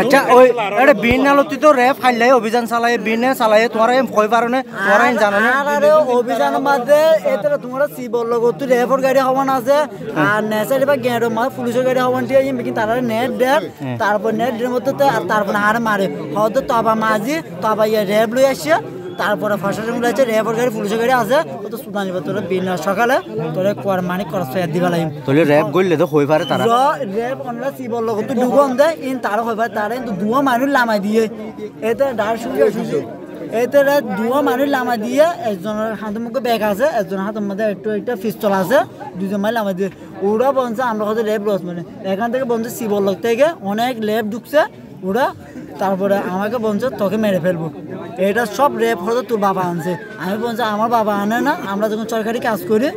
আচ্ছা ওই এটা বিন আলোতে তো র্যাব খাইলে অভিযান চালায় বিনে চালায় তোমরা ভয় পারো না তোমরা জানো না আরে অভিযানের মধ্যে এতটা তোমরা সিবল লগত র্যাবর গাড়ি হওয়ান আছে আর নেসারি বা গেরো মা পুলিশের গাড়ি হওয়ান দিয়ে কিন্তু তারা নেট দেয় তারপর নেট এর মধ্যে তারপর হারে মারে হয়তো তবা মাঝি তবা র্যাব লই আসছে তারপরে ফাঁসার মধ্যে আছে র্যাবর গাড়ি পুলিশের গাড়ি আছে ও তো সুদানি তোরা বিন সকালে তোরা মানে খরচ দিবা লাগি তাহলে র্যাব গইলে তো হই পারে তারা র্যাব অনলা সিবল লগত ডুবন দেয় ইন তারা হই পারে তারা কিন্তু দুয়া মানুষ লামাই দিয়ে এতে ডার শুয়ে এতে দুয়া মানুষ লামা দিয়ে একজনের হাতের মুখে ব্যাগ আছে একজনের হাতের মধ্যে একটু একটা পিস্তল আছে দুজন মানুষ লামা দিয়ে ওরা বলছে আমরা হয়তো ল্যাব লস মানে এখান থেকে বলছে সিবল লোক থেকে অনেক ল্যাব ঢুকছে ওরা তারপরে আমাকে বলছে তোকে মেরে ফেলবো এটা সব র্যাব হয়তো তোর বাবা আনছে আমি বলছি আমার বাবা আনে না আমরা যখন সরকারি কাজ করি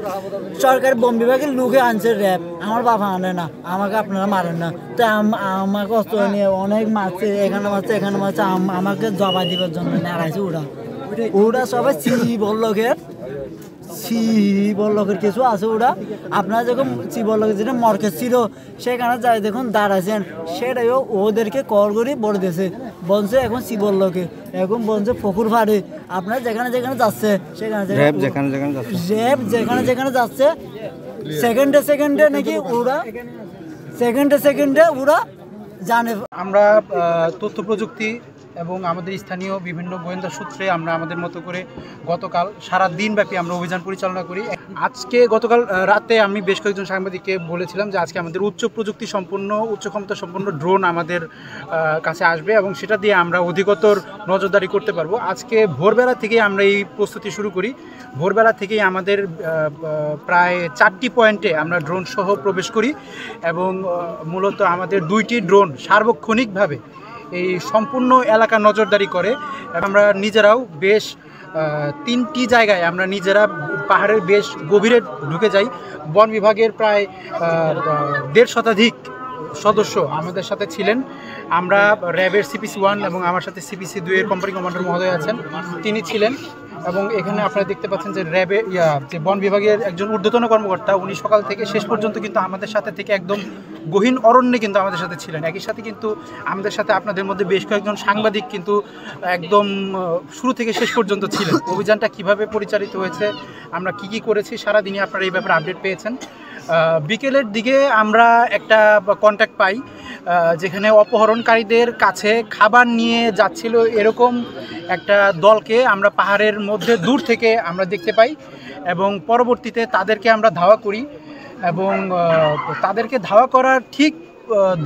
সরকারি বন বিভাগের লোকে আনছে র্যাব আমার বাবা আনে না আমাকে আপনারা মারেন না তো আমাকে অস্ত্র নিয়ে অনেক মারছে এখানে মারছে আমাকে জবাই দিবার জন্য নাড়াইছে ওরা সবাই বল্লকের কিছু আছে ওরা আপনারা যখন বল্লকের যেটা মর্কেজ ছিল সেখানে যাই দেখুন দাঁড়াইছেন সেটাইও ওদেরকে কল করে বলে দিয়েছে বলছে এখন বল্লকে এখন বলছে পুকুর ফাড়ে আপনারা যেখানে যাচ্ছে সেখানে যেখানে যাচ্ছে সেকেন্ডে নাকি ওরা সেকেন্ডে ওরা জানে। আমরা তথ্য প্রযুক্তি এবং আমাদের স্থানীয় বিভিন্ন গোয়েন্দা সূত্রে আমরা আমাদের মতো করে গতকাল সারা দিনব্যাপী আমরা অভিযান পরিচালনা করি। গতকাল রাতে আমি বেশ কয়েকজন সাংবাদিককে বলেছিলাম যে আজকে আমাদের উচ্চ ক্ষমতা সম্পন্ন ড্রোন আমাদের কাছে আসবে এবং সেটা দিয়ে আমরা অধিকতর নজরদারি করতে পারবো। আজকে ভোরবেলা থেকেই আমরা এই প্রস্তুতি শুরু করি। ভোরবেলা থেকেই আমাদের প্রায় 4টি পয়েন্টে আমরা ড্রোন সহ প্রবেশ করি এবং মূলত আমাদের 2টি ড্রোন সার্বক্ষণিকভাবে এই সম্পূর্ণ এলাকা নজরদারি করে। আমরা নিজেরাও বেশ 3টি জায়গায় আমরা নিজেরা পাহাড়ের বেশ গভীরে ঢুকে যাই। বন বিভাগের প্রায় 1.5 শতাধিক সদস্য আমাদের সাথে ছিলেন। আমরা র্যাবের CPC 1 এবং আমার সাথে CPC 2 এর কোম্পানি কমান্ডার মহোদয় আছেন, তিনি ছিলেন। এবং এখানে আপনারা দেখতে পাচ্ছেন যে র্যাবের যে বন বিভাগের একজন ঊর্ধ্বতন কর্মকর্তা উনি সকাল থেকে শেষ পর্যন্ত কিন্তু আমাদের সাথে থেকে একদম গহীন অরণ্যে কিন্তু আমাদের সাথে ছিলেন। একই সাথে কিন্তু আমাদের সাথে আপনাদের মধ্যে বেশ কয়েকজন সাংবাদিক কিন্তু একদম শুরু থেকে শেষ পর্যন্ত ছিলেন। অভিযানটা কিভাবে পরিচালিত হয়েছে, আমরা কি করেছি সারাদিনই আপনারা এই ব্যাপারে আপডেট পেয়েছেন। বিকেলের দিকে আমরা একটা কন্ট্যাক্ট পাই যেখানে অপহরণকারীদের কাছে খাবার নিয়ে যাচ্ছিল এরকম একটা দলকে আমরা পাহাড়ের মধ্যে দূর থেকে আমরা দেখতে পাই এবং পরবর্তীতে তাদেরকে আমরা ধাওয়া করি এবং তাদেরকে ধাওয়া করার ঠিক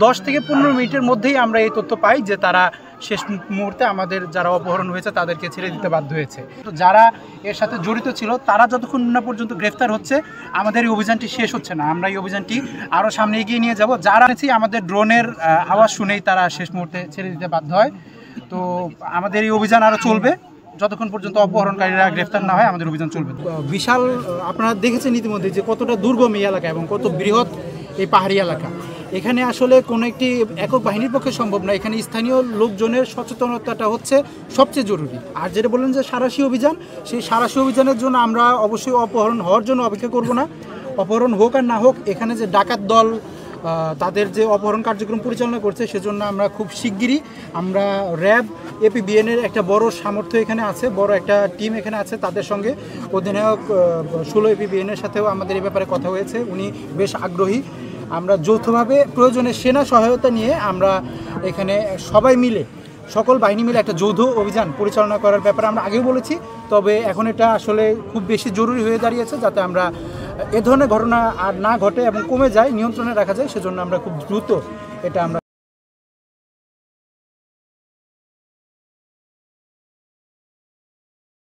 10 থেকে 15 মিনিটের মধ্যেই আমরা এই তথ্য পাই যে তারা শেষ মুহূর্তে আমাদের যারা অপহরণ হয়েছে তাদেরকে ছেড়ে দিতে বাধ্য হয়েছে। তো যারা এর সাথে জড়িত ছিল তারা যতক্ষণ না পর্যন্ত গ্রেফতার হচ্ছে আমাদের এই অভিযানটি শেষ হচ্ছে না। আমরা এই অভিযানটি আরও সামনে এগিয়ে নিয়ে যাব। যারা আছি আমাদের ড্রোনের আওয়াজ শুনেই তারা শেষ মুহূর্তে ছেড়ে দিতে বাধ্য হয়। তো আমাদের এই অভিযান আরও চলবে যতক্ষণ পর্যন্ত অপহরণকারীরা গ্রেফতার না হয় আমাদের অভিযান চলবে। বিশাল আপনারা দেখেছেন ইতিমধ্যে যে কতটা দুর্গম এই এলাকা এবং কত বৃহৎ এই পাহাড়ি এলাকা। এখানে আসলে কোনো একটি একক বাহিনীর পক্ষে সম্ভব না। এখানে স্থানীয় লোকজনের সচেতনতাটা হচ্ছে সবচেয়ে জরুরি। আর যেটা বললেন যে সাঁড়াশি অভিযান, সেই সাঁড়াশি অভিযানের জন্য আমরা অবশ্যই অপহরণ হওয়ার জন্য অপেক্ষা করব না। অপহরণ হোক আর না হোক, এখানে যে ডাকাত দল তাদের যে অপহরণ কার্যক্রম পরিচালনা করছে সেজন্য আমরা খুব শিগগিরই আমরা র্যাব APBN-এর একটা বড় সামর্থ্য এখানে আছে, বড় একটা টিম এখানে আছে। তাদের সঙ্গে অধিনায়ক 16 APBN-এর সাথেও আমাদের এই ব্যাপারে কথা হয়েছে, উনি বেশ আগ্রহী। আমরা যৌথভাবে প্রয়োজনে সেনা সহায়তা নিয়ে আমরা এখানে সবাই মিলে সকল বাহিনী মিলে একটা যৌথ অভিযান পরিচালনা করার ব্যাপারে আমরা আগেও বলেছি। তবে এখন এটা আসলে খুব বেশি জরুরি হয়ে দাঁড়িয়েছে যাতে আমরা এ ধরনের ঘটনা আর না ঘটে এবং কমে যায়, নিয়ন্ত্রণে রাখা যায়। সেজন্য আমরা খুব দ্রুত এটা আমরা